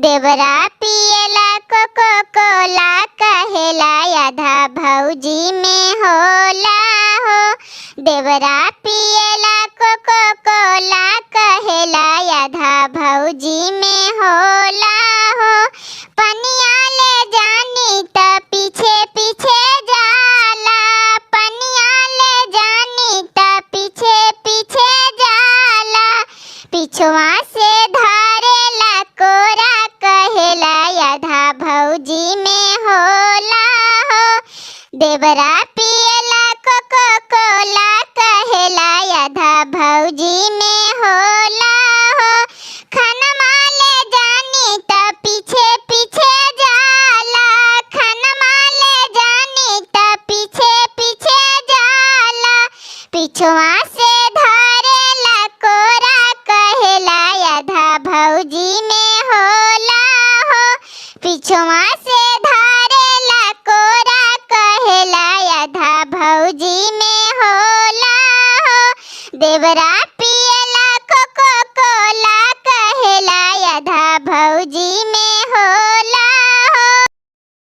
देवरा पियला कोको कोला कहेला आधा भौजी में होला हो। देवरा पियला कोको कोला कहेला आधा भौजी में होला हो। पनिया ले जानी त पीछे पीछे जाला, पनिया ले जानी त पीछे पीछे जाला। पिछवा से धरेला कोरा कहेला आधा भौजी में होला हो। देवरा पियला कोको कोला कहेला आधा भौजी में होला हो। खानमा ले जानी त पीछे पीछे जाला, खानमा ले जानी त पीछे पीछे जाला। पिछवा से धरेला कोरा कहेला आधा भौजी में होला हो। पिछवा से धरेला कोरा कहेला आधा भौजी में होला हो। देवरा